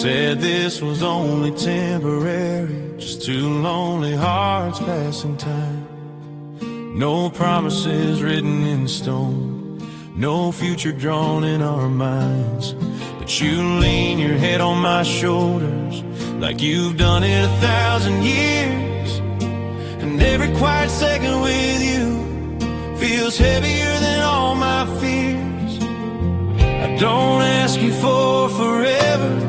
said this was only temporary, just two lonely hearts passing time. No promises written in stone, no future drawn in our minds. But you lean your head on my shoulders like you've done it 1,000 years. And every quiet second with you feels heavier than all my fears. I don't ask you for forever,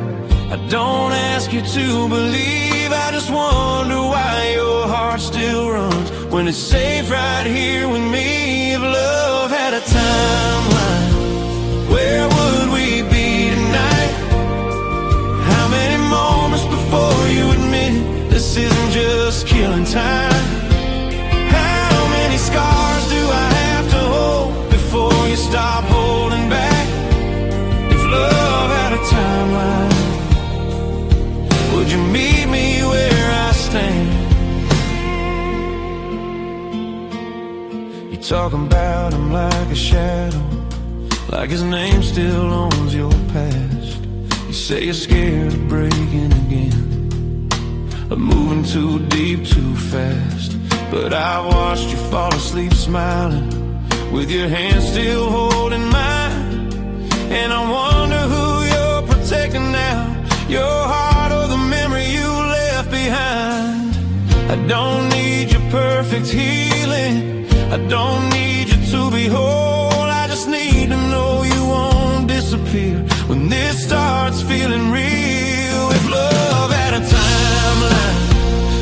I don't ask you to believe. I just wonder why your heart still runs when it's safe right here with me. If love had a timeline, where would we be tonight? How many moments before you admit this isn't just killing time? How many scars do I have to hold before you stop holding back? If love had a timeline, would you meet me where I stand? You're talking about him like a shadow, like his name still owns your past. You say you're scared of breaking again, of moving too deep too fast. But I've watched you fall asleep smiling, with your hand still holding mine. And I wonder who you're protecting now, your heart or the memory you left behind. I don't need your perfect healing, I don't need you to be whole. I just need to know you won't disappear when this starts feeling real. If love had a timeline,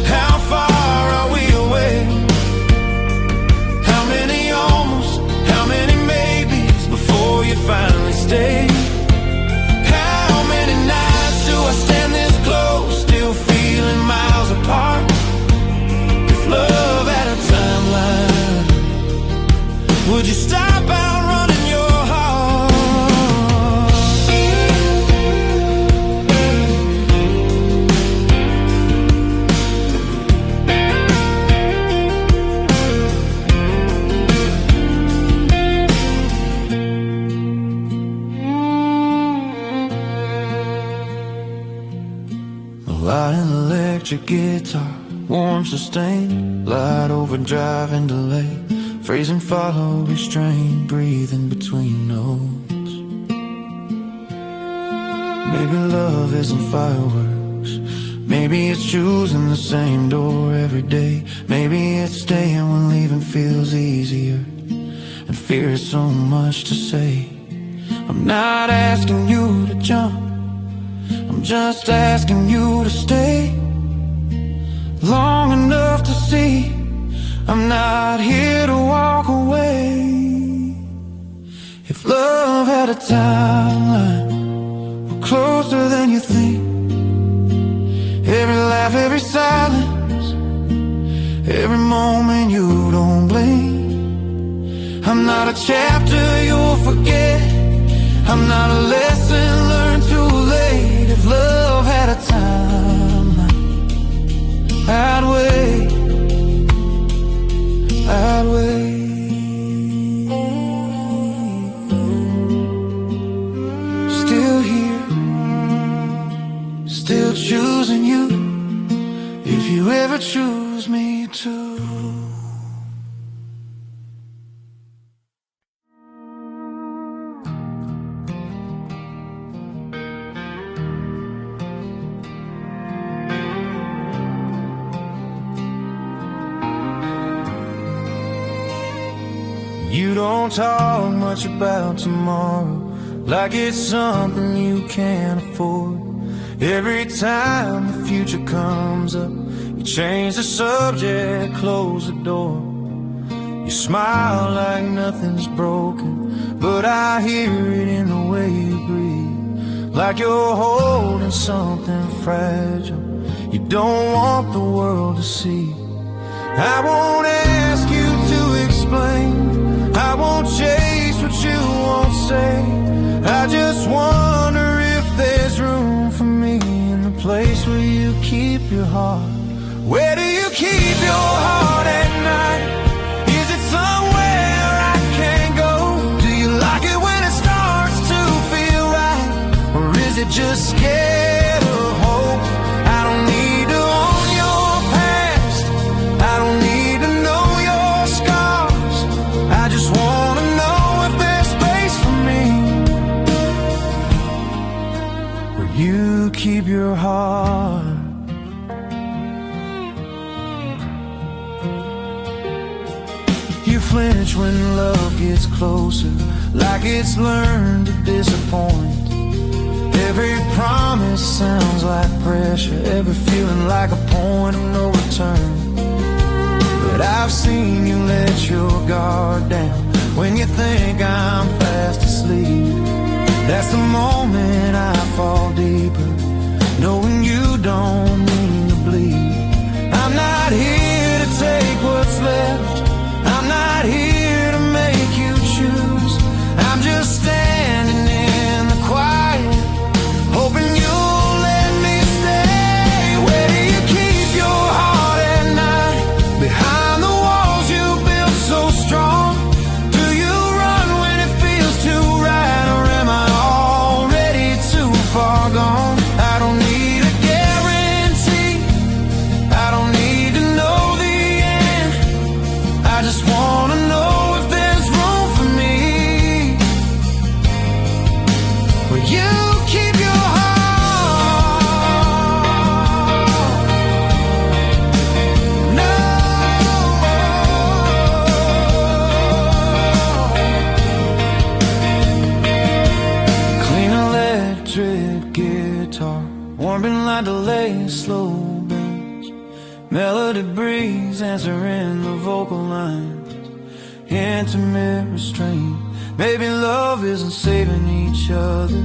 how far are we away? How many almost, how many maybes before you finally stay? How many nights do I stand this close, still feeling miles apart? If love had a timeline, would you stop outrunning your heart? A light and electric guitar, warm sustain, light overdrive and delay, phrase and follow, restrain, breathe in between notes. Maybe love isn't fireworks, maybe it's choosing the same door every day. Maybe it's staying when leaving feels easier, and fear is so much to say. I'm not asking you to jump, I'm just asking you to stay long enough to see I'm not here to walk away. If love had a timeline, we're closer than you think. Every laugh, every silence, every moment you don't blink. I'm not a chapter you'll forget, I'm not a lesson learned too late. If love had a timeline, I'd wait, I'd wait. Still here, still choosing you, if you ever choose me to. You don't talk much about tomorrow, like it's something you can't afford. Every time the future comes up, you change the subject, close the door. You smile like nothing's broken, but I hear it in the way you breathe, like you're holding something fragile you don't want the world to see. I won't ask you to explain, I won't chase what you won't say. I just wonder if there's room for me in the place where you keep your heart. Where do you keep your heart at night? Is it somewhere I can't go? Do you like it when it starts to feel right? Or is it just scared you flinch when love gets closer, like it's learned to disappoint. Every promise sounds like pressure, every feeling like a point of no return. But I've seen you let your guard down when you think I'm fast asleep. That's the moment I fall deeper, knowing you don't mean to bleed. I'm not here to take what's left, I'm not here to make you choose. I'm just standing in the quiet, hoping you'll let me stay. Where do you keep your heart at night? Behind the walls you built so strong. Do you run when it feels too right, or am I already too far gone? I don't need a guarantee, I don't need to know the end. I just wanna know if there's room for me. Will you keep your heart? No. Clean electric guitar, warming like delay, slow bends. Melody breeze answering the vocal lines, intimate restraint. Maybe love isn't saving each other,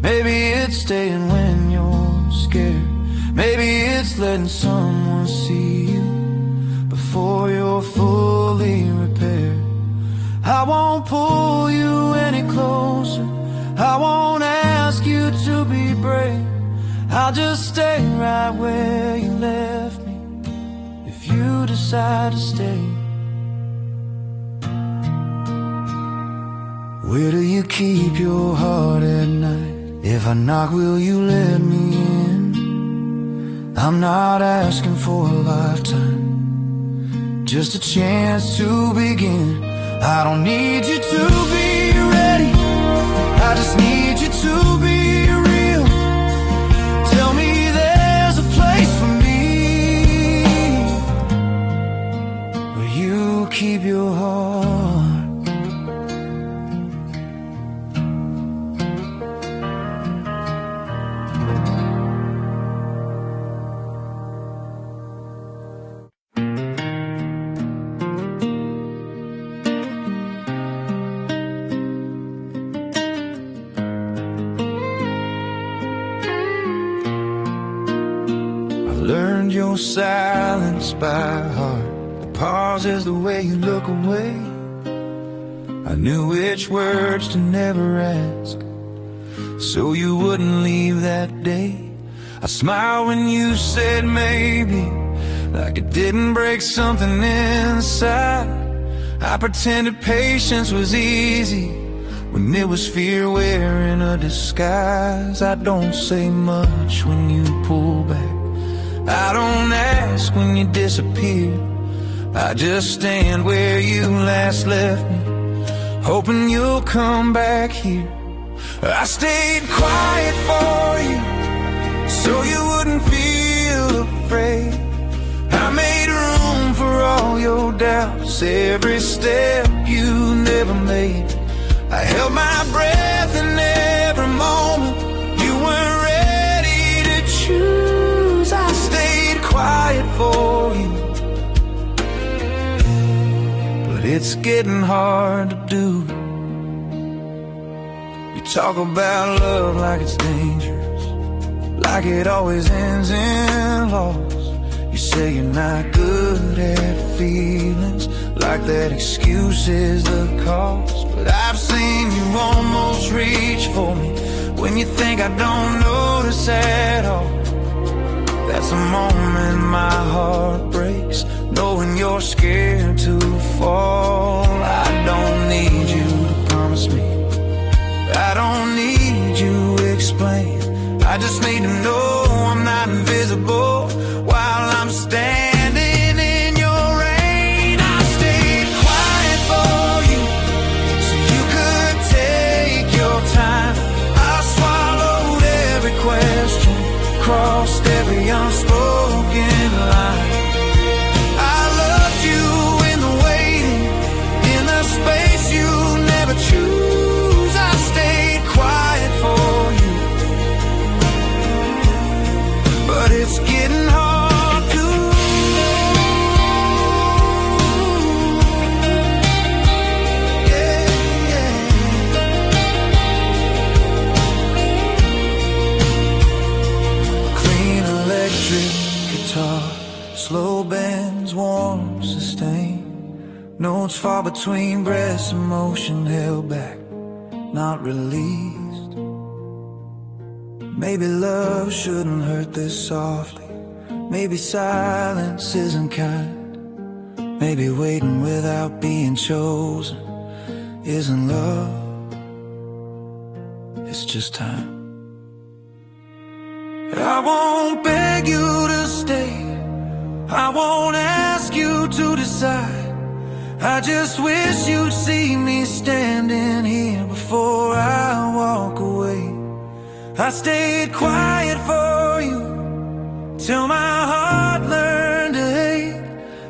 maybe it's staying when you're scared. Maybe it's letting someone see you before you're fully repaired. I won't pull you any closer, I won't ask you to be brave. I'll just stay right where you left me, if you decide to stay. Where do you keep your heart at night? If I knock, will you let me in? I'm not asking for a lifetime, just a chance to begin. I don't need you to be ready, I just need you to be real. Tell me there's a place for me where you keep your heart. Learned your silence by heart, the pause is the way you look away. I knew which words to never ask, so you wouldn't leave that day. I smiled when you said maybe, like it didn't break something inside. I pretended patience was easy, when it was fear wearing a disguise. I don't say much when you pull back, I don't ask when you disappear. I just stand where you last left me, hoping you'll come back here. I stayed quiet for you, so you wouldn't feel afraid. I made room for all your doubts, every step you never made. I held my breath in every moment you weren't ready to choose. I stayed quiet for you, but it's getting hard to do. You talk about love like it's dangerous, like it always ends in loss. You say you're not good at feelings, like that excuse is the cause. But I've seen you almost reach for me when you think I don't notice at all. That's the moment my heart breaks, knowing you're scared to fall. I don't need you to promise me, I don't need you to explain. I just need to know I'm not invisible while I'm standing in your rain. I stayed quiet for you, so you could take your time. I swallowed every question, crossed every unspoken line. I loved you Slow bends, warm, sustain. Notes fall between breaths, emotion held back, not released. Maybe love shouldn't hurt this softly. Maybe silence isn't kind. Maybe waiting without being chosen isn't love. It's just time. I won't beg you to stay. I won't ask you to decide. I just wish you'd see me standing here before I walk away. I stayed quiet for you till my heart learned to hate.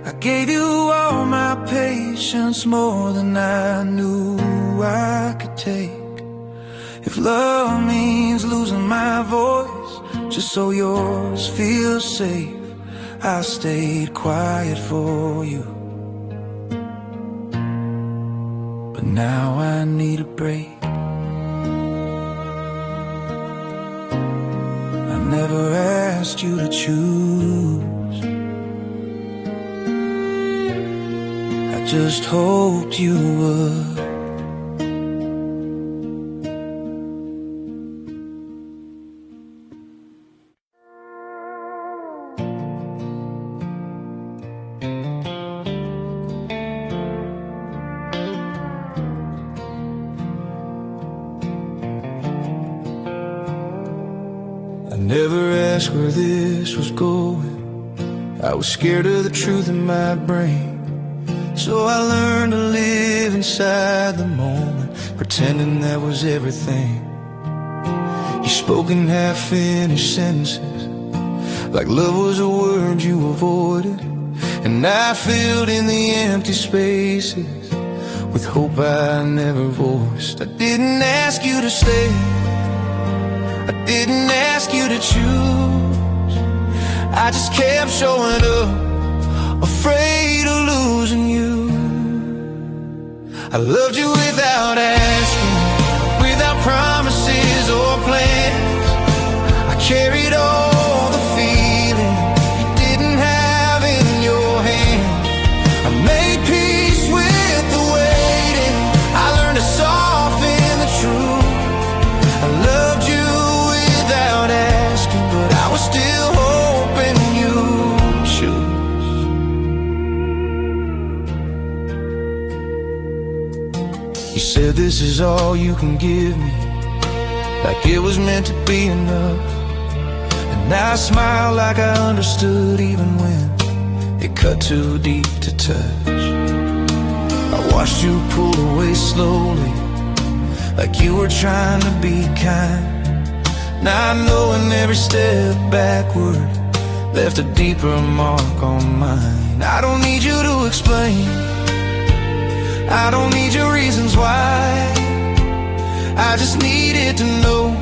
I gave you all my patience, more than I knew I could take. If love means losing my voice just so yours feels safe, I stayed quiet for you. But now I need a break. I never asked you to choose. I just hoped you would. Never asked where this was going. I was scared of the truth in my brain. So I learned to live inside the moment, pretending that was everything. You spoke in half-finished sentences, like love was a word you avoided. And I filled in the empty spaces with hope I never voiced. I didn't ask you to stay, I didn't ask you to choose. I just kept showing up, afraid of losing you. I loved you without asking, without promises or plans. I carried all the feeling you didn't have in your hand. I made peace with the waiting. I learned to soften the truth. I loved you without asking, but I was still hoping you'd choose. You said this is all you can give me, like it was meant to be enough. And I smiled like I understood, even when it cut too deep to touch. I watched you pull away slowly, like you were trying to be kind, not knowing every step backward left a deeper mark on mine. I don't need you to explain, I don't need your reasons why. I just needed to know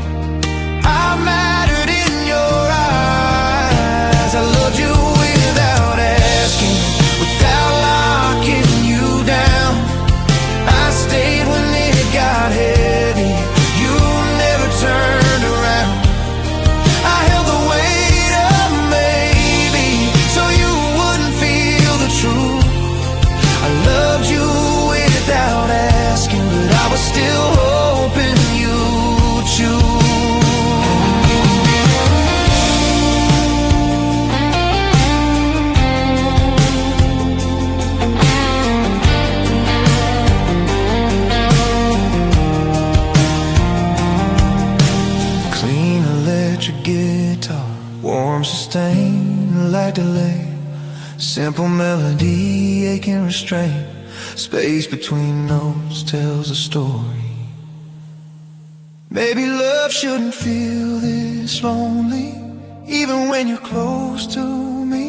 I mattered in your eyes. I loved you without asking, without locking you down. I stayed when it got heavy, you never turned around. I held the weight of maybe, so you wouldn't feel the truth. I loved you without asking, but I was still hoping you'd choose. Clean electric guitar, warm sustain, light delay, simple melody, aching restraint. Space between notes tells a story. Maybe love shouldn't feel this lonely, even when you're close to me.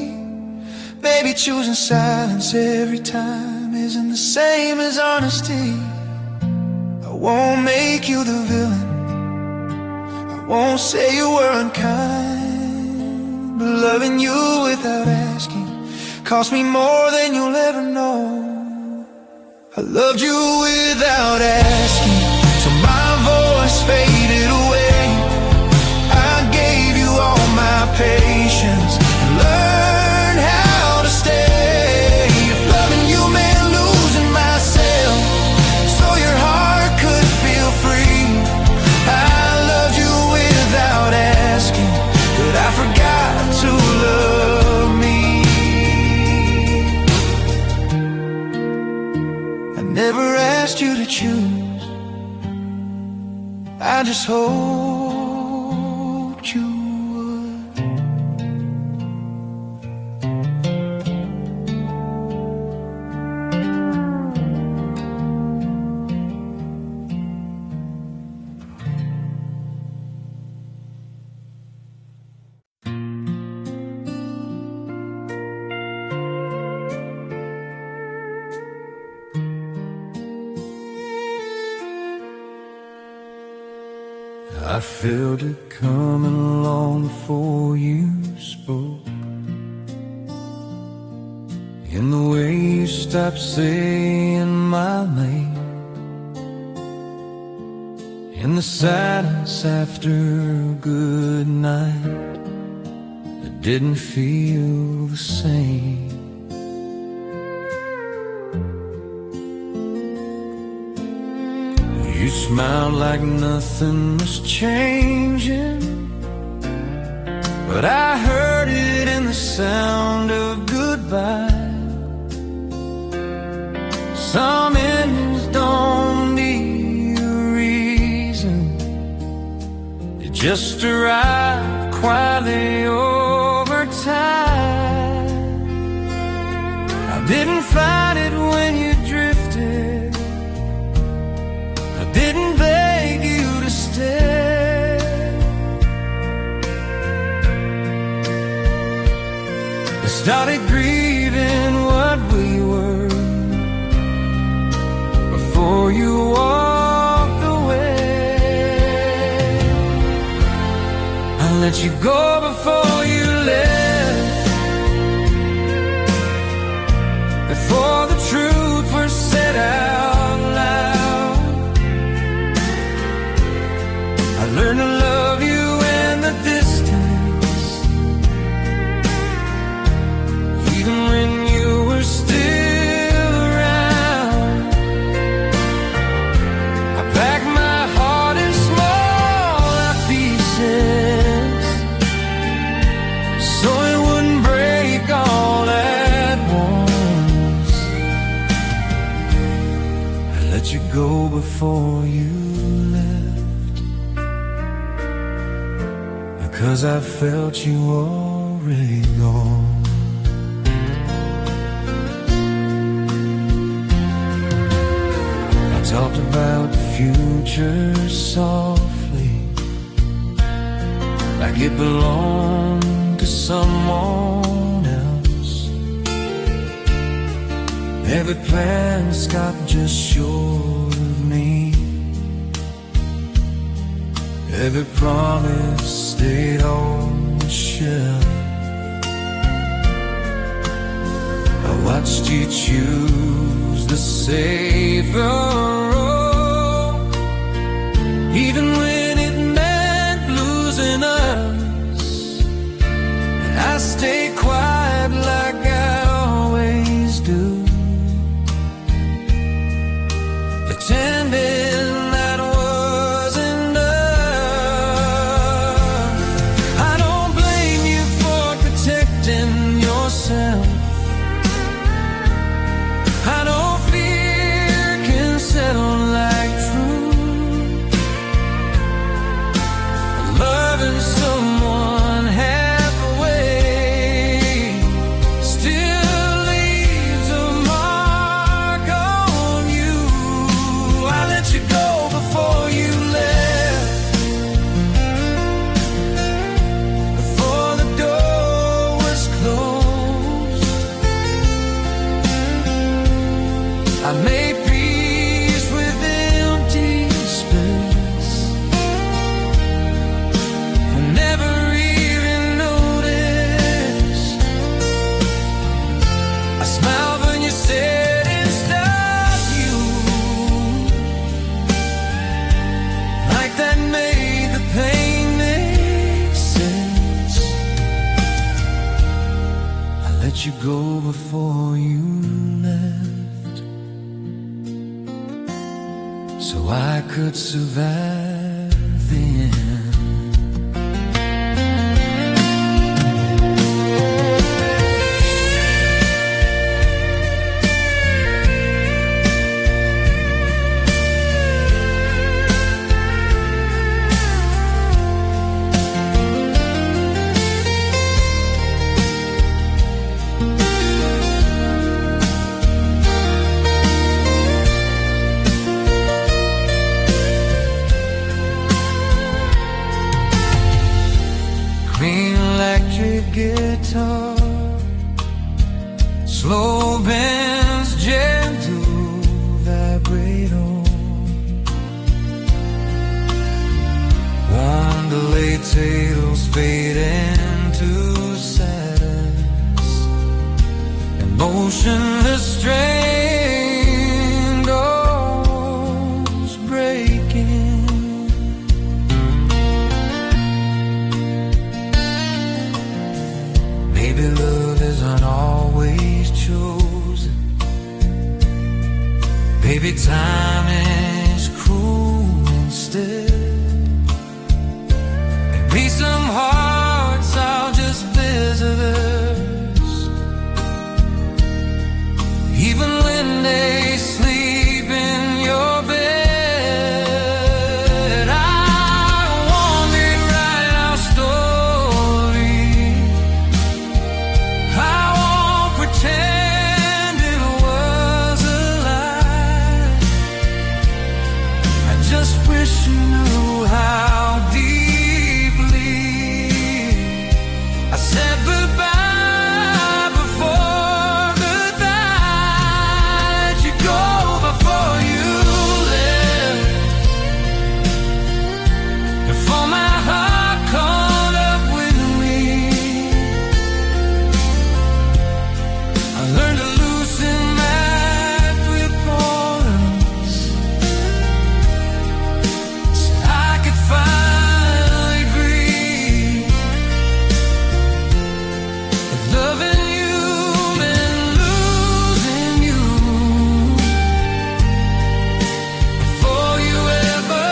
Maybe choosing silence every time isn't the same as honesty. I won't make you the villain, I won't say you were unkind, but loving you without asking cost me more than you'll ever know. I loved you without asking, till my voice faded away. I gave you all my patience and learned how I just hoped you would. I felt it coming long before you spoke, in the way you stopped saying my name, in the silence after a good night that didn't feel the same. You smiled like nothing was changing, but I heard it in the sound of goodbye. Some endings don't need a reason, they just arrive quietly over time. I didn't find it when you drifted, didn't beg you to stay. I started grieving what we were before you walked away. I let you go before you left, before the truth was said out loud. I learned to love you in the distance, even when you were still around. I packed my heart in smaller pieces, so it wouldn't break all at once. I let you go before you, 'cause I felt you already gone. I talked about the future softly, like it belonged to someone else. Every plan stopped just short of me, every promise stayed on the shelf. I watched you choose the safer road, even when it meant losing us. And I stayed quiet like I always do, pretending that wasn't enough. I don't blame you for protecting yourself. I know fear can settle like truth. Loving someone halfway still leaves a mark on you. I let you go before you left, before the door was closed. I made peace with empty space, I never even noticed. I smiled when you said it's not you, like that made the pain make sense. I let you go before you left, so I could survive then. guitar, slow bends gentle vibrate on. Wonderlate tales fade into silence, emotionless strain goes breaking. Maybe love isn't always chosen. Maybe time is cruel instead. Maybe some hearts are just visitors, even when they sleep in your bed. I want to write our story. I won't pretend it was a lie. I just wish you knew how deeply I said goodbye before goodbye. Let you go before you left, before my heart caught up with me. I learned to loosen my grip on us, so I could finally breathe. If loving you meant losing you before you ever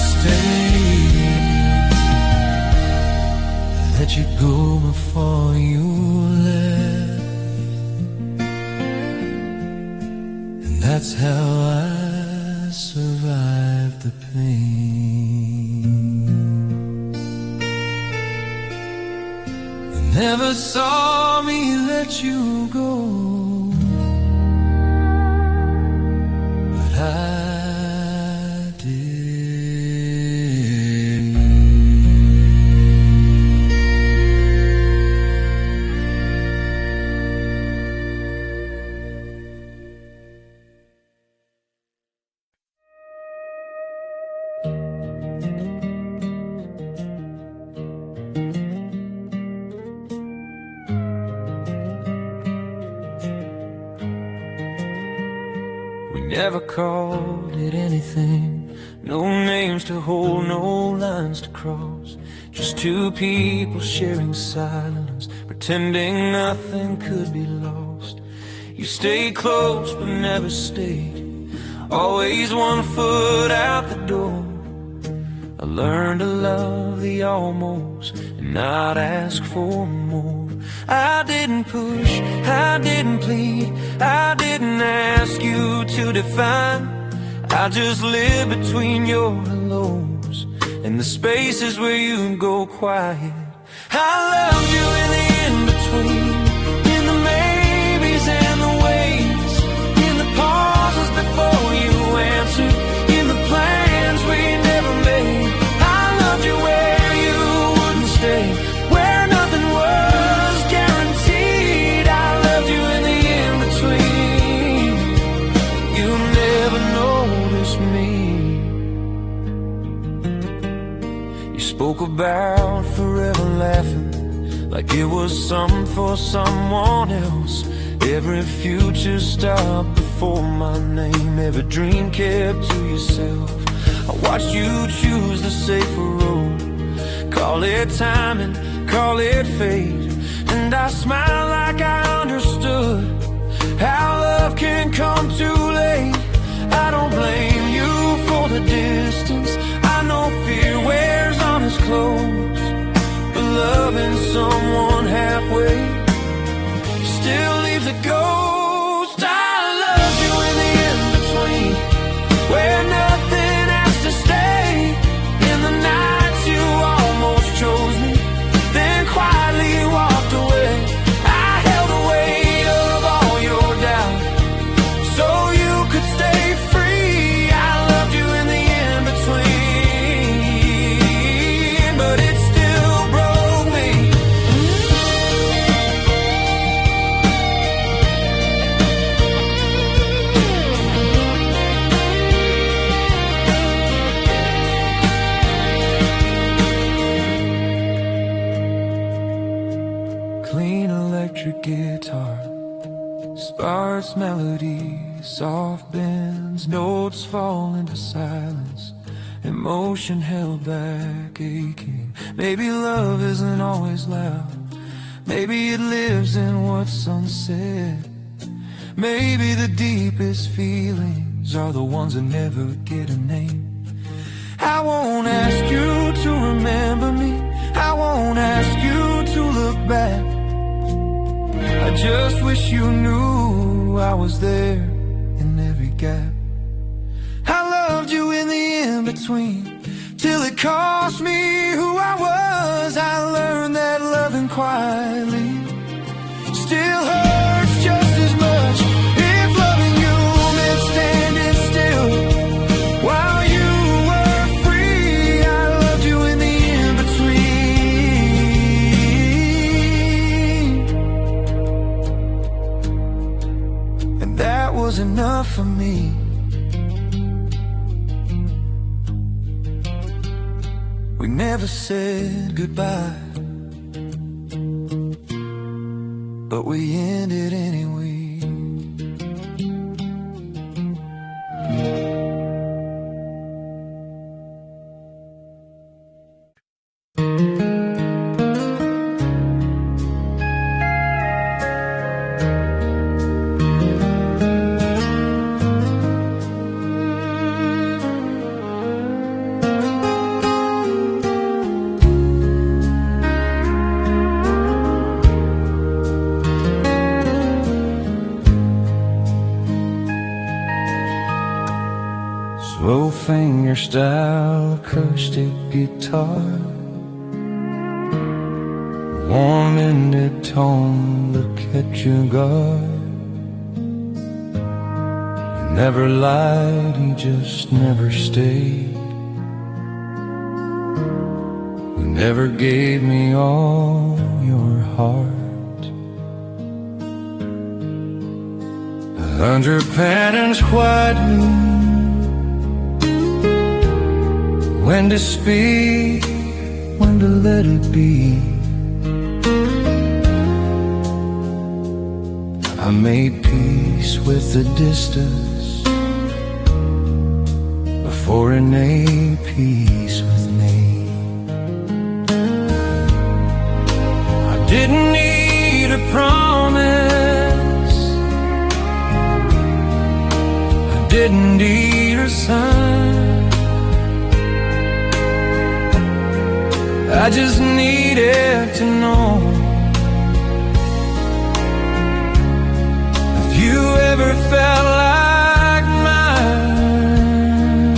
stayed, I let you go before you left, and that's how I survived the pain. You never saw me let you go, but I did. We never called it anything, no names to hold, no lines to cross. Just two people sharing silence, pretending nothing could be lost. You stayed close but never stayed, always one foot out the door. I learned to love the almost and not ask for more. I didn't push, I didn't plead, I didn't ask you to define. I just lived between your hellos and the spaces where you go quiet. I loved you in the in-between, in the maybes and the waits, in the pauses before you answered, in the plans we never made. I loved you where you wouldn't stay, where nothing was guaranteed. I loved you in the in-between. You never noticed me. You spoke about forever laughing like it was something for someone else. Every future stopped before my name, every dream kept to yourself. I watched you choose the safer road, call it timing, call it fate, and I smiled like I understood how love can come too late. I don't blame you for the distance, I know fear wears on his clothes, but loving someone halfway still leaves a ghost. I loved you in the in-between, where nothing has to stay, in the nights you almost chose me, then quietly walked away. I held the weight of all your doubt so you could stay free. I loved you in the in-between, but it still broke me. guitar. Sparse melodies, soft bends, notes fall into silence. Emotion held back, aching. Maybe love isn't always loud. Maybe it lives in what's unsaid. Maybe the deepest feelings are the ones that never get a name. I won't ask you to remember me. I won't ask you to look back. I just wish you knew I was there in every gap. I loved you in the in-between, till it cost me who I was. I learned that loving quietly still hurts just as much. If loving you meant standing still while you were free, I loved you in the in-between, and that was enough for me. We never said goodbye, but we ended anyway. Slow finger style acoustic guitar, warm-ended tone, look at your guard. You never lied, you just never stayed. You never gave me all your heart. 100 patterns quietly, when to speak, when to let it be. I made peace with the distance before it made peace with me. I didn't need a promise, I didn't need a sign. I just needed to know if you ever felt like mine.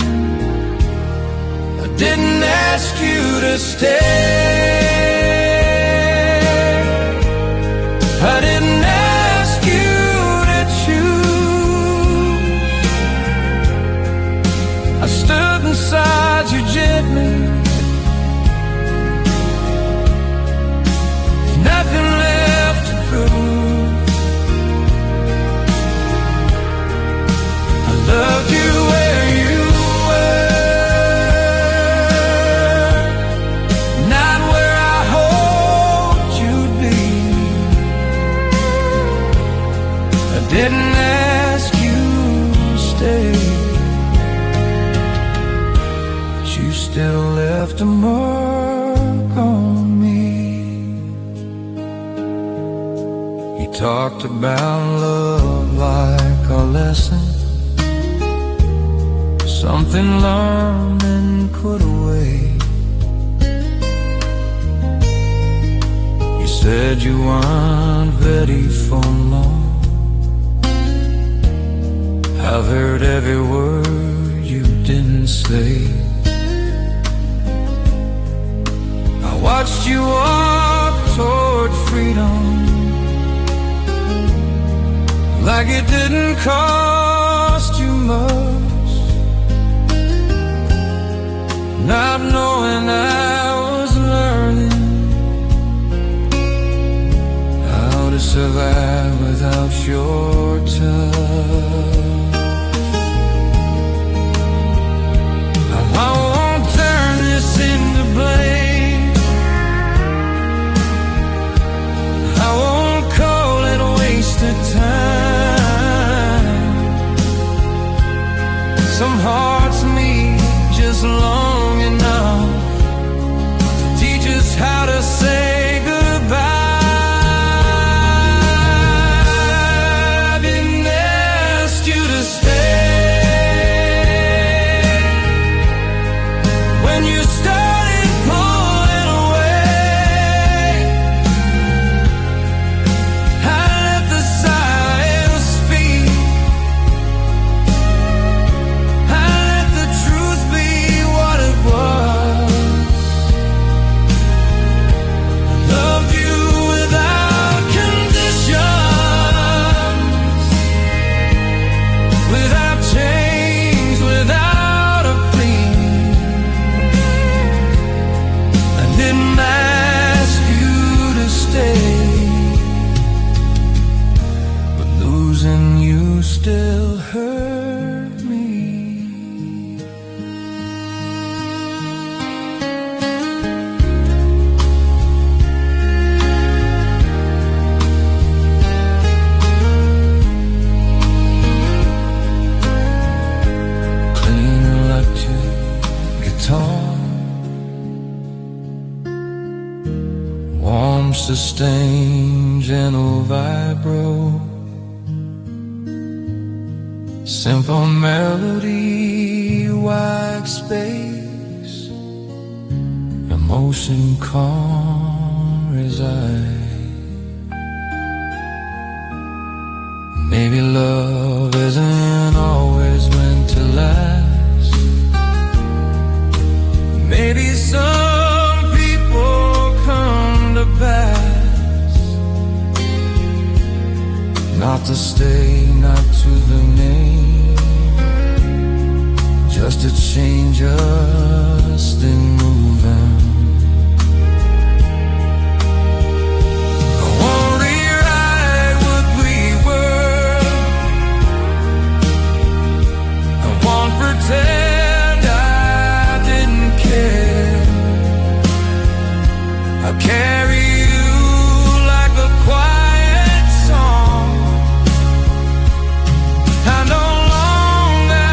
I didn't ask you to stay, I didn't ask you to choose. I stood beside you gently, nothing left to prove. I loved you where you were, not where I hoped you'd be. I didn't ask you to stay, but you still left a mark on me. Talked about love like a lesson, something learned and put away. You said you weren't ready for long. I've heard every word you didn't say. I watched you walk toward freedom like it didn't cost you much, not knowing I was learning how to survive without your touch. I won't turn this into blame, I won't call it sustained, gentle vibro, simple melody, wide space, emotion calm reside. Maybe love isn't always meant to last. Maybe some people come to pass, not to stay, not to remain, just to change us, then move on. I won't rewrite what we were, I won't pretend I didn't care. I'll carry you like a quiet song. I no longer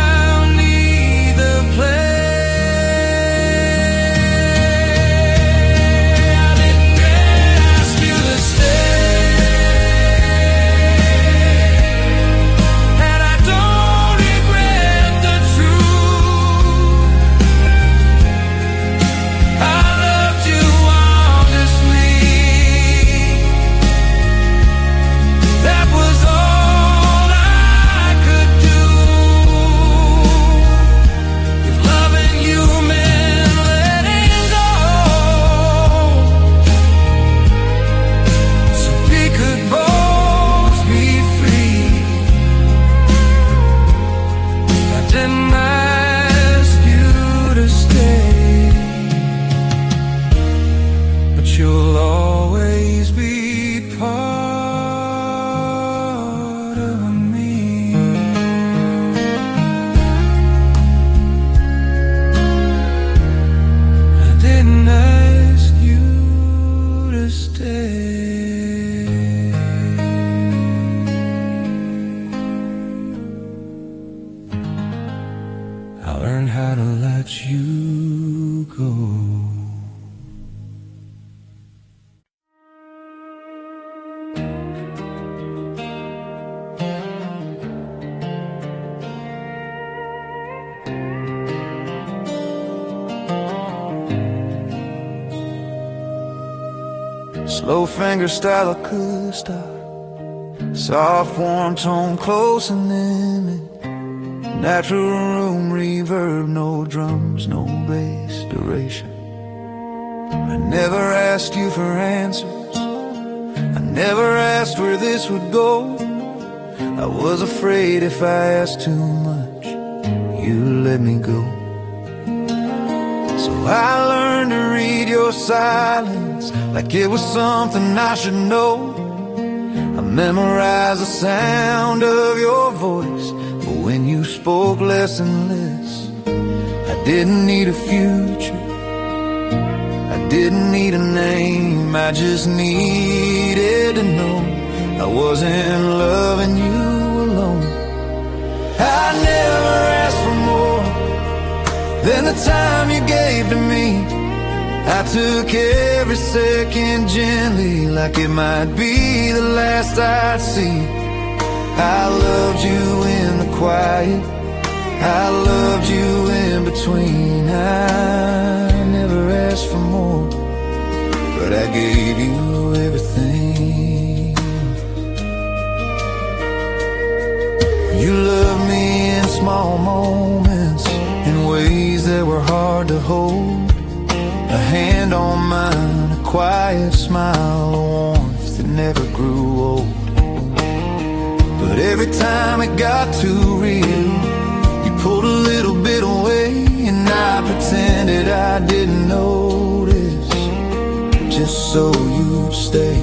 need the play. I didn't ask you to stay, and I don't regret the truth. I loved you honestly. That was all I could do. If loving you meant letting go, so we could both be free. I didn't ask you to stay, but you'll always be part of me. I didn't ask you to stay. I learned how to let you go. Slow finger style acoustic, soft warm tone close and intimate, natural room reverb, no drums, no bass duration. I never asked you for answers, I never asked where this would go. I was afraid if I asked too much, you'd let me go. So I learned to read your silence like it was something I should know. I memorized the sound of your voice for when you spoke less and less. I didn't need a future, I didn't need a name, I just needed to know I wasn't loving you alone. I never asked for more than the time you gave to me. I took every second gently, like it might be the last I'd see. I loved you in the quiet, I loved you in between. I never asked for more, but I gave you everything. You loved me in small moments, in ways that were hard to hold. A hand on mine, a quiet smile, a warmth that never grew old. But every time it got too real, you pulled a little bit away, and I pretended I didn't notice, just so you'd stay.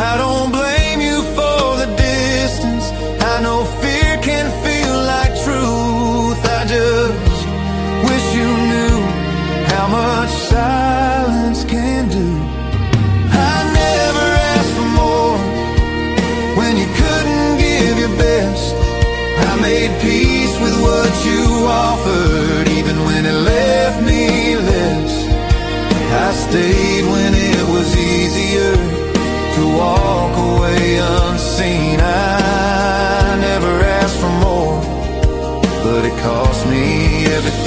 I don't blame you for the distance, I know fear can feel like truth. I just wish you knew how much silence can do. I never asked for more when you couldn't give your best. I made peace with what you offered, even when it left me less. I stayed when it was easier, to walk away unseen. I never asked for more, but it cost me everything.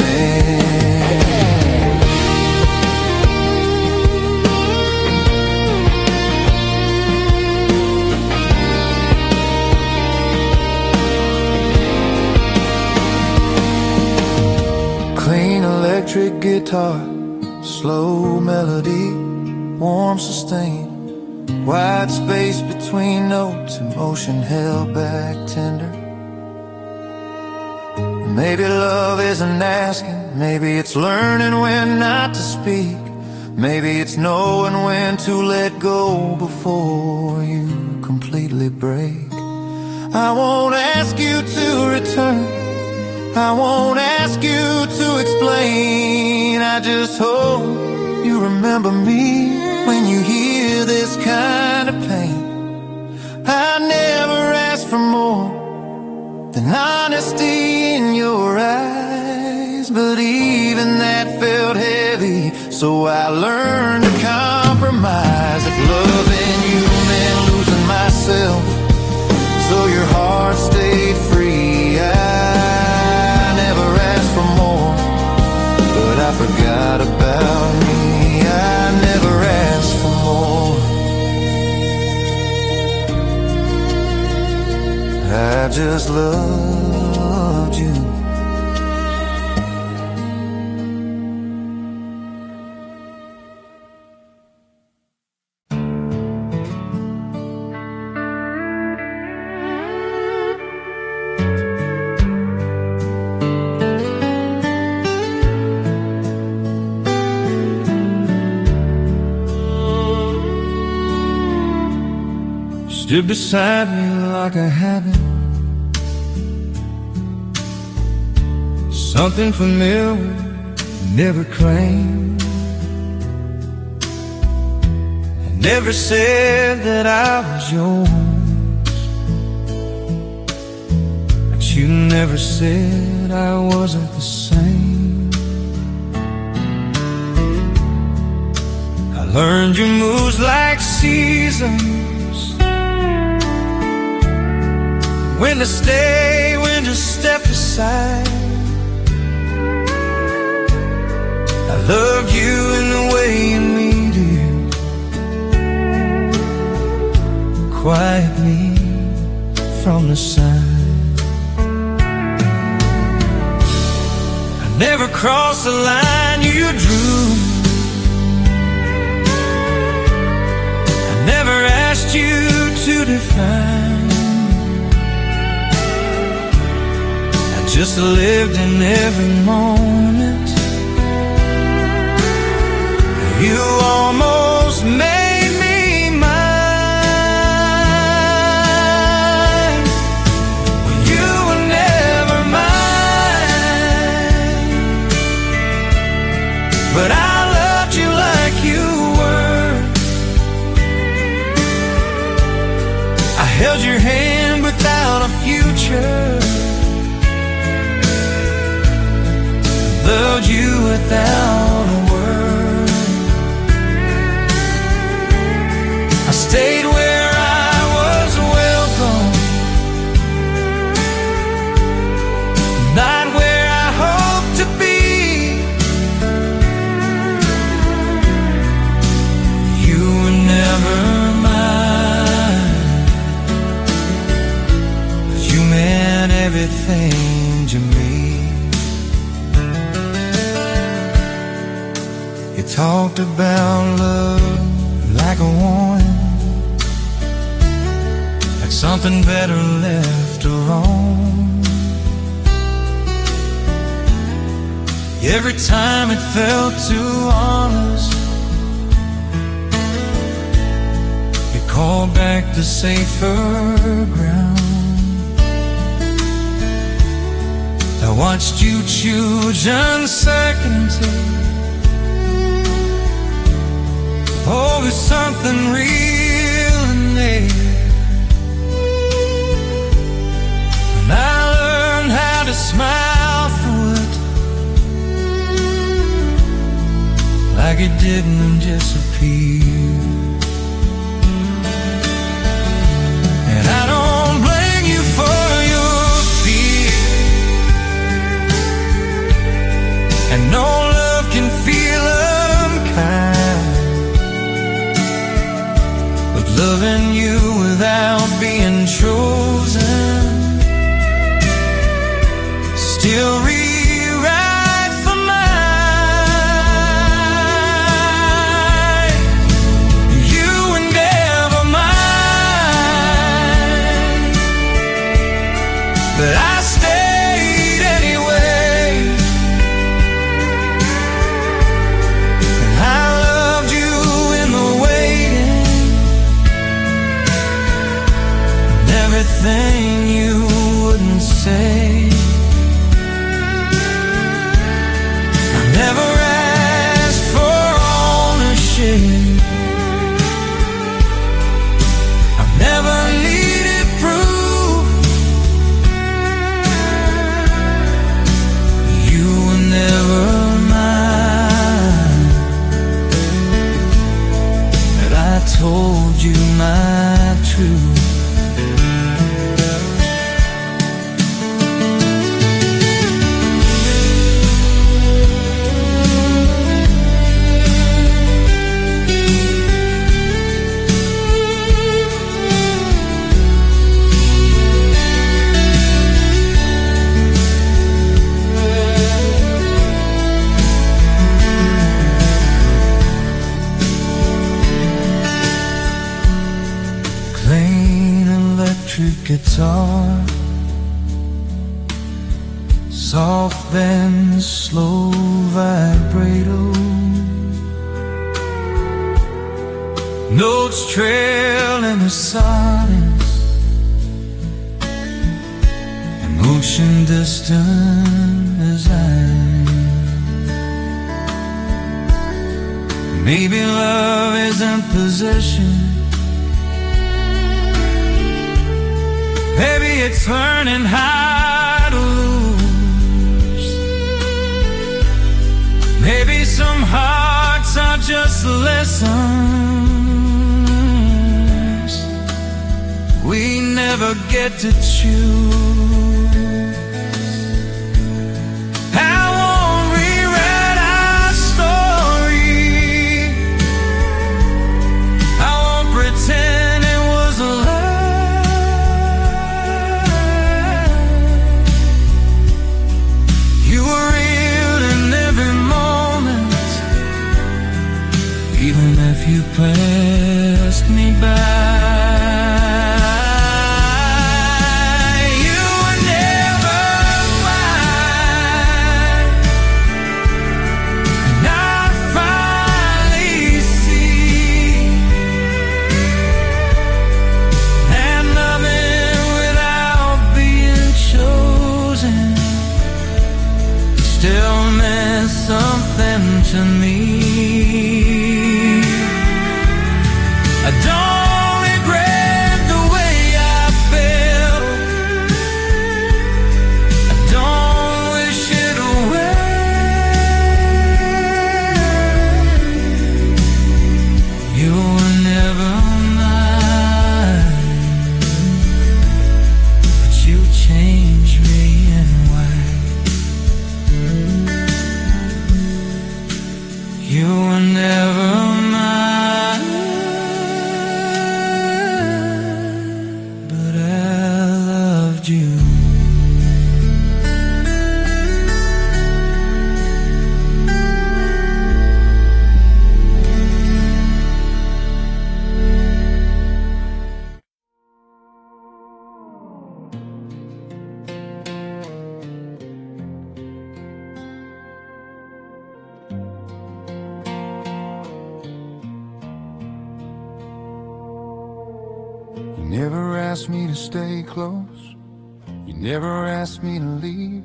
Clean electric guitar, slow melody, warm sustain, wide space between notes, emotion held back tender. Maybe love isn't asking, maybe it's learning when not to speak, maybe it's knowing when to let go before you completely break. I won't ask you to return, I won't ask you to explain. I just hope you remember me when you hear this kind of pain. I never asked for more than honesty in your eyes, but even that felt heavy, so I learned to compromise. If loving you meant losing myself so your heart stayed free, I forgot about me. I never asked for more. I just loved you. Stood beside me like I haven't. Something familiar, never claimed. I never said that I was yours, but you never said I wasn't the same. I learned your moves like seasons, when to stay, when to step aside. I loved you in the way you needed, quietly from the side. I never crossed the line you drew, I never asked you to define. Just lived in every moment. You almost made me mine. Well, you were never mine, but I loved you like you were. I held your hand without a future, loved you without a word. I stayed where I was welcome, not where I hoped to be. You were never mine, but you meant everything to me. Talked about love like a warning, like something better left alone. Every time it felt too honest, you called back to safer ground. I watched you choose uncertainty over something real in there. And I learned how to smile through it, like it didn't disappear. but I stayed anyway. And I loved you in the waiting, and everything you wouldn't say. I never asked for ownership, I've never needed proof. You were never mine, but I told you my truth. Guitar, soft then slow vibrato, notes trail in the silence, emotion distant as maybe love isn't possession. Maybe it's learning how to lose. Maybe some hearts are just lessons we never get to choose. I won't rewrite our story, I won't pretend it was a lie. Even if you passed me by, you were never mine. And I finally see that loving without being chosen still meant something to me. I don't regret the way I felt, I don't wish it away. You were never mine, but you changed me and why. You were never mine, but I loved you. You never asked me to stay close, you never asked me to leave.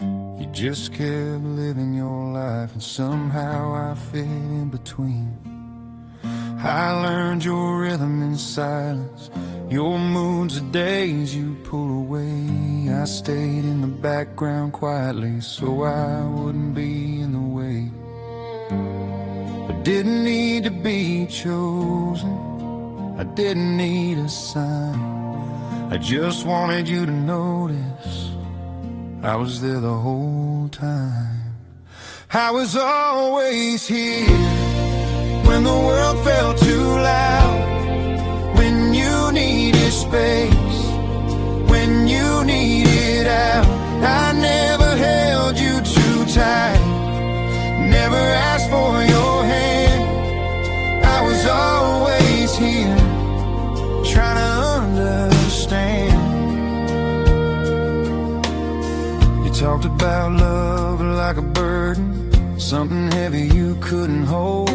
You just kept living your life and somehow I fit in between. I learned your rhythm in silence, your moods the days you pull away. I stayed in the background quietly so I wouldn't be in the way. I didn't need to be chosen, I didn't need a sign, I just wanted you to notice I was there the whole time. I was always here when the world felt too loud, when you needed space, when you needed out. I never held you too tight, never asked for your hand. I was always here trying to understand. talked about love like a burden, something heavy you couldn't hold.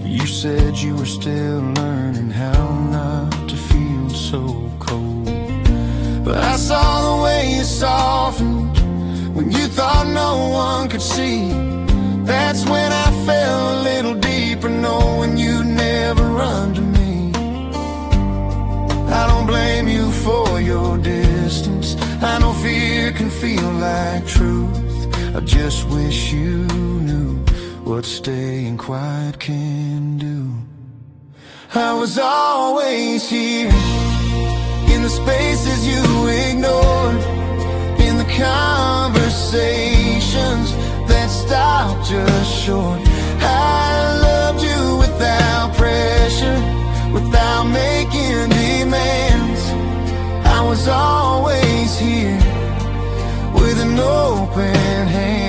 You said you were still learning how not to feel so cold. But I saw the way you softened when you thought no one could see. That's when I fell a little deeper, knowing you'd never run to me. I don't blame you for your distance. I know fear can feel like truth. I just wish you knew what staying quiet can do. I was always here, in the spaces you ignored, in the conversations that stopped just short. I loved you without pressure, without making demands. I was always here, with an open hand.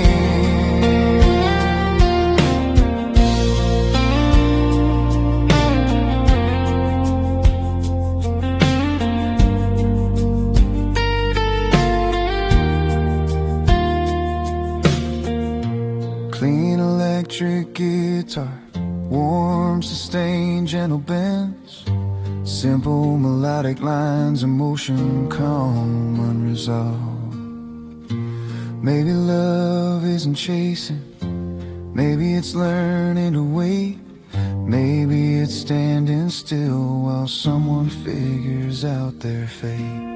Clean electric guitar, warm, sustained, gentle bends, simple melodic lines, emotion calm, unresolved. Maybe love isn't chasing, maybe it's learning to wait, maybe it's standing still while someone figures out their fate.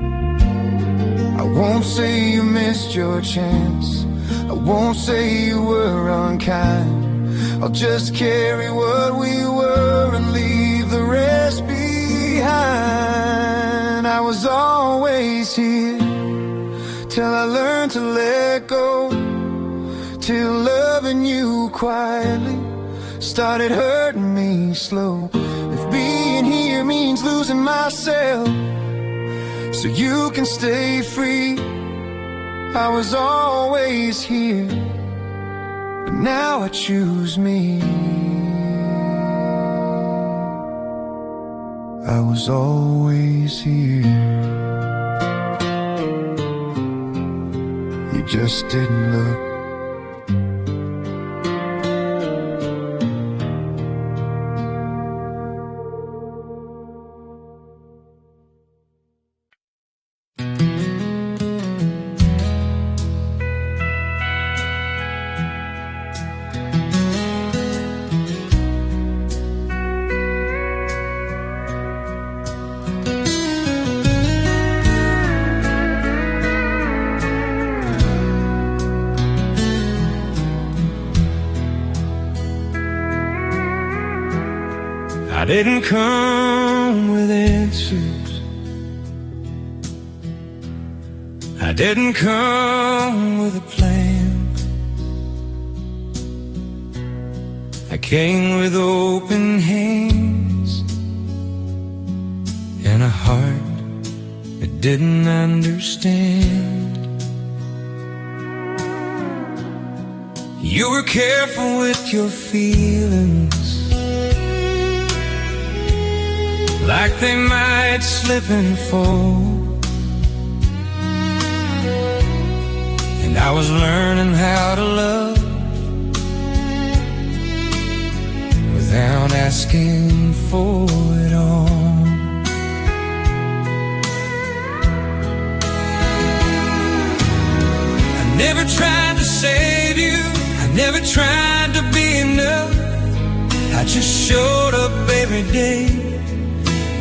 I won't say you missed your chance, I won't say you were unkind. I'll just carry what we were and leave the rest behind. I was always here, till I learned to let go, till loving you quietly started hurting me slow. If being here means losing myself so you can stay free, I was always here, but now I choose me. I was always here, you just didn't look. I didn't come with answers, I didn't come with a plan. I came with open hands and a heart that didn't understand. You were careful with your feelings, like they might slip and fall. And I was learning how to love without asking for it all. I never tried to save you, I never tried to be enough. I just showed up every day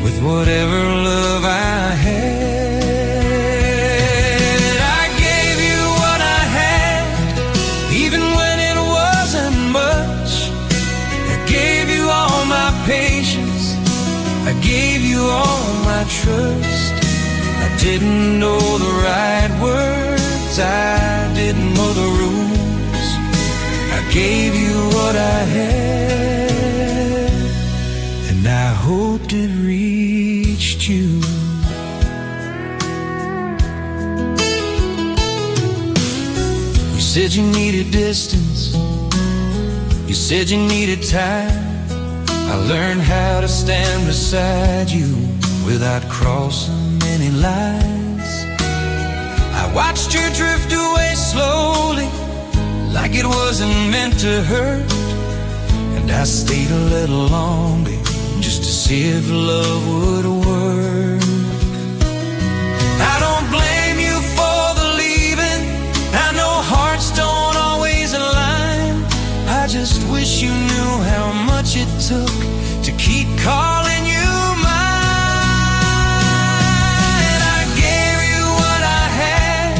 with whatever love I had. I gave you what I had, even when it wasn't much. I gave you all my patience, I gave you all my trust. I didn't know the right words, I didn't know the rules. I gave you what I had, and I hoped it reached you. You said you needed distance, you said you needed time. I learned how to stand beside you without crossing any lines. I watched her drift away slowly, like it wasn't meant to hurt. And I stayed a little longer, just to see if love would work. I don't blame you for the leaving. I know hearts don't always align. I just wish you knew how much it took to keep calling you mine. I gave you what I had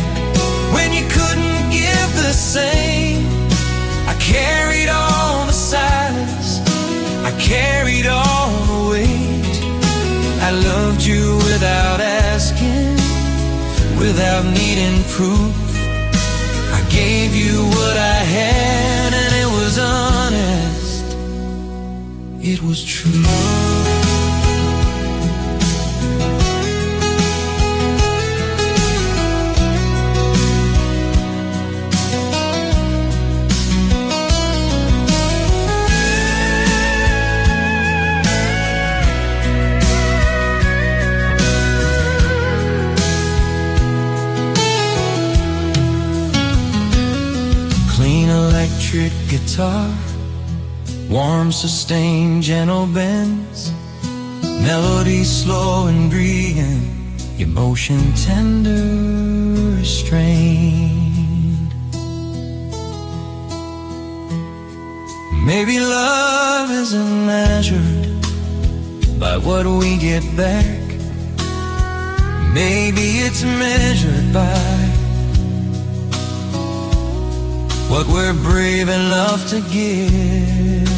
when you couldn't give the same. I carried all the silence, I carried all the weight. I loved you without asking, without needing proof. I gave you what I had, and it was honest, it was true. Electric guitar, warm, sustained, gentle bends, melody slow and breathing, emotion tender, restrained. Maybe love isn't measured by what we get back. Maybe it's measured by what we're brave enough to give.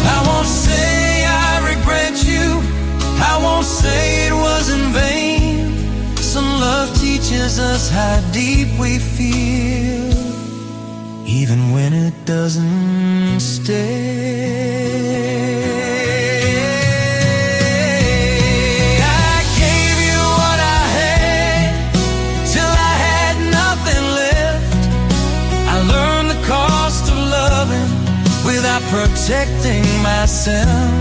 I won't say I regret you, I won't say it was in vain. Some love teaches us how deep we feel, even when it doesn't stay. Without protecting myself,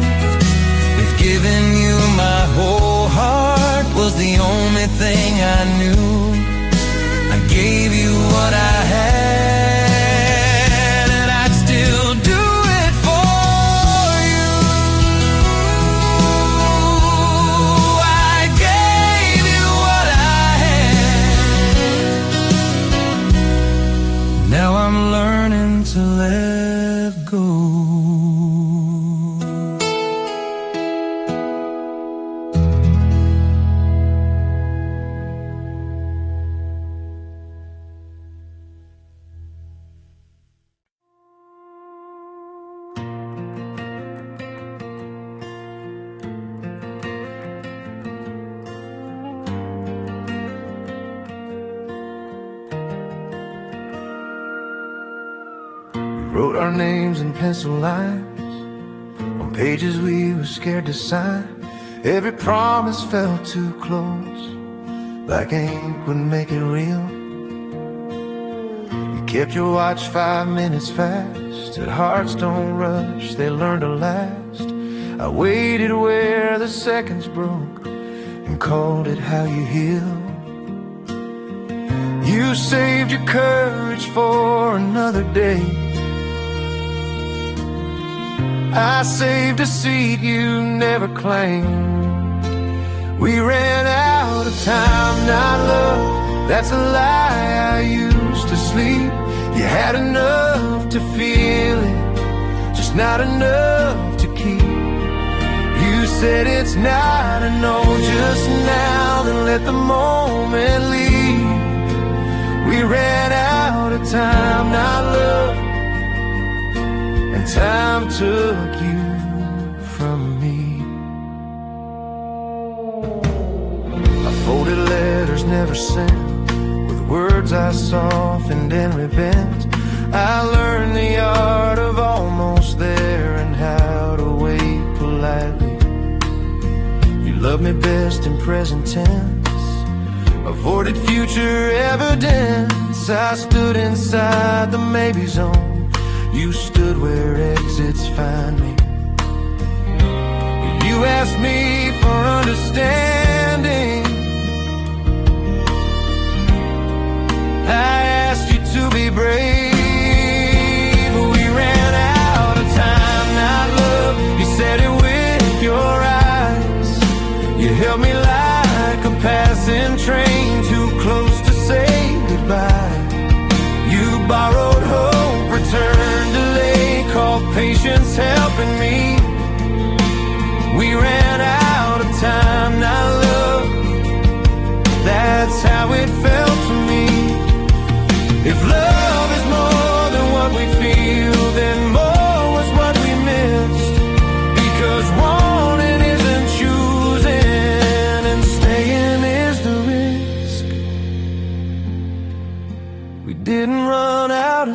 if giving you my whole heart was the only thing I knew, I gave you what I had, and I'd still do it for you. I gave you what I had. Now I'm learning to let go. Wrote our names in pencil lines on pages we were scared to sign. Every promise felt too close, like ink would make it real. You kept your watch 5 minutes fast. That hearts don't rush, they learn to last. I waited where the seconds broke and called it how you heal. You saved your courage for another day. I saved a seat you never claimed. We ran out of time, not love, that's a lie I used to sleep. You had enough to feel it, just not enough to keep. You said it's not a no just now, then let the moment leave. We ran out of time, not love, and time took you from me. I folded letters never sent, with words I softened and rebent. I learned the art of almost there and how to wait politely. You loved me best in present tense, avoided future evidence. I stood inside the maybe zone, you stood where exits find me. You asked me for understanding,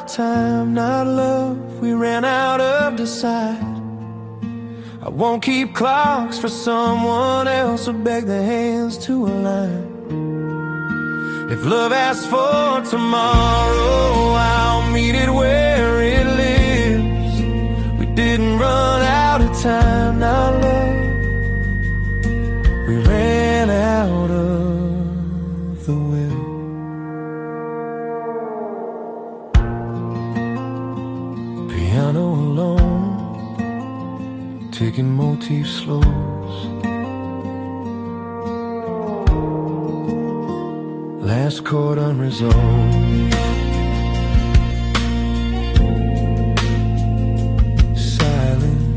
of time, not love. We ran out of decide. I won't keep clocks for someone else or beg their hands to align. If love asks for tomorrow, I'll meet it where it lives. We didn't run out of time, not love. We ran out of the will. Piano alone, taking motif slows. Last chord unresolved. Silence.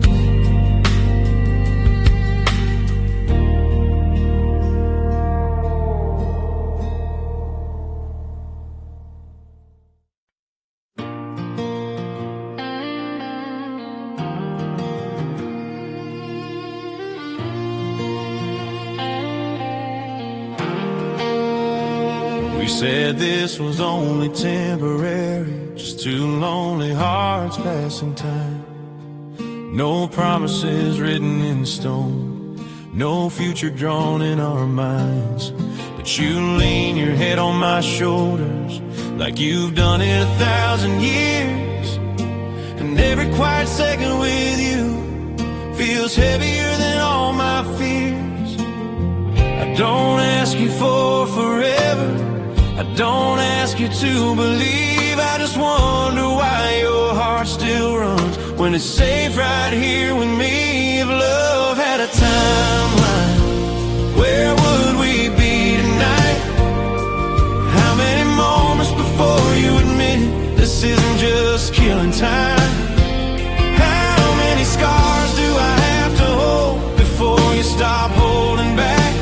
We said this was only temporary, just two lonely hearts passing time. No promises written in stone, no future drawn in our minds. But you lean your head on my shoulders like you've done it 1,000 years. And every quiet second with you feels heavier than all my fears. I don't ask you for forever, I don't ask you to believe. I just wonder why your heart still runs when it's safe right here with me. If love had a timeline, where would we be tonight? How many moments before you admit it, this isn't just killing time? How many scars do I have to hold before you stop holding back?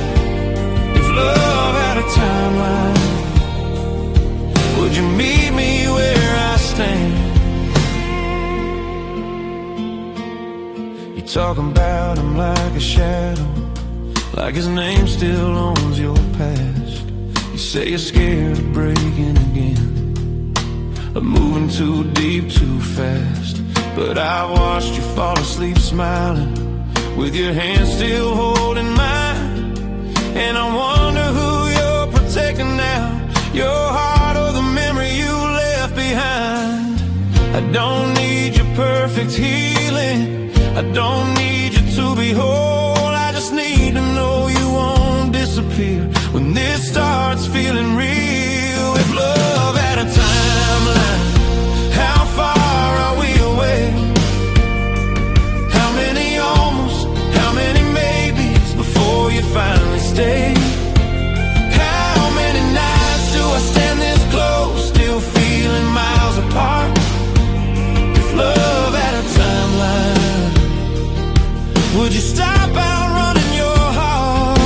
If love had a timeline, would you meet me where I stand? You're talking about him like a shadow, like his name still owns your past. You say you're scared of breaking again, of moving too deep too fast. But I've watched you fall asleep smiling, with your hand still holding mine. And I wonder who you're protecting now, your heart or the memory you left behind. I don't need your perfect healing, I don't need you to be whole. I just need to know you won't disappear when this starts feeling real. If love had a timeline, how far are we away? How many almost, how many maybes before you finally stay? How many nights do I stand this close, still feeling miles apart? If love had a timeline, would you stop outrunning your heart?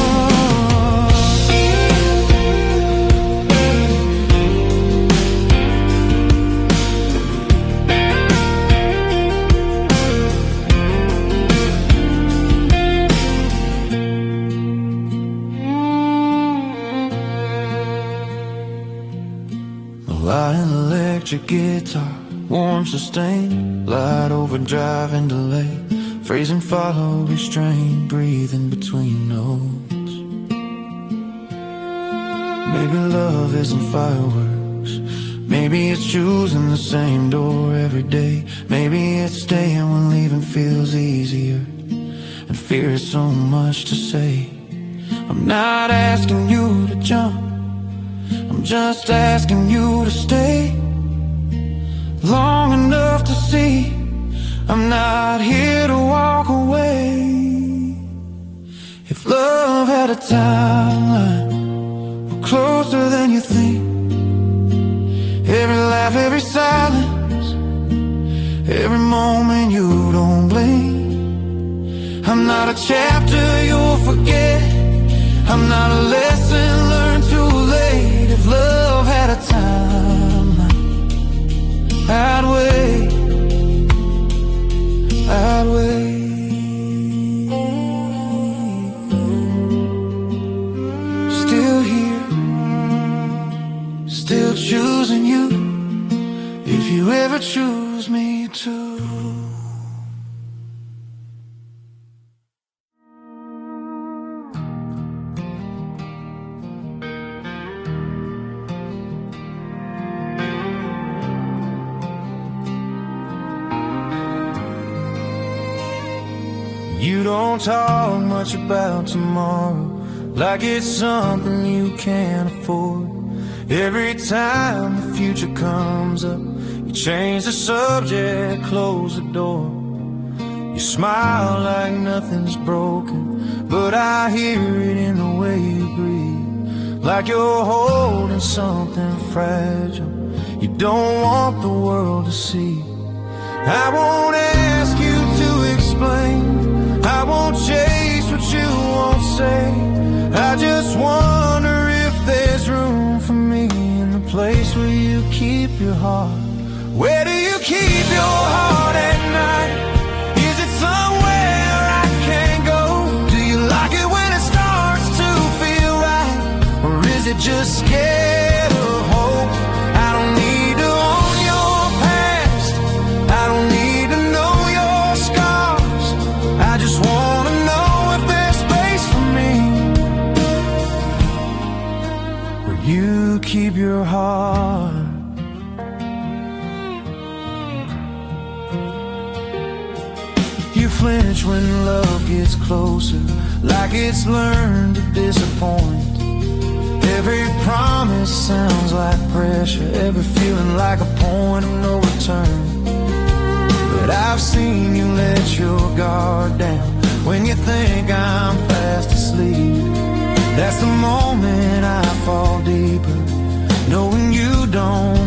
Lying electric guitar, warm sustain, light overdrive and delay, phrase and follow, restrain, breathe in between notes. Maybe love isn't fireworks, maybe it's choosing the same door every day. Maybe it's staying when leaving feels easier, and fear is so much to say. I'm not asking you to jump, I'm just asking you to stay long enough to see I'm not here to walk away. If love had a timeline, we're closer than you think. Every laugh, every silence, every moment you don't blink. I'm not a chapter you'll forget, I'm not a lesson learned too late. If love had a timeline, I'd wait, I'd wait. Still here, still choosing you. If you You don't talk much about tomorrow, like it's something you can't afford. Every time the future comes up, you change the subject, close the door. You smile like nothing's broken, but I hear it in the way you breathe, like you're holding something fragile you don't want the world to see. I won't ask you to explain, I won't chase what you won't say. I just wonder if there's room for me in the place where you keep your heart. Where do you keep your heart at night? Is it somewhere I can't go? Do you like it when it starts to feel right? Or is it just scared of hope? I don't need to own your past, I don't need to know your scars. I just wanna know if there's space for me where you keep your heart. You flinch when love gets closer, like it's learned to disappoint. Every promise sounds like pressure, every feeling like a point of no return. But I've seen you let your guard down when you think I'm fast asleep. That's the moment I fall deeper, knowing you don't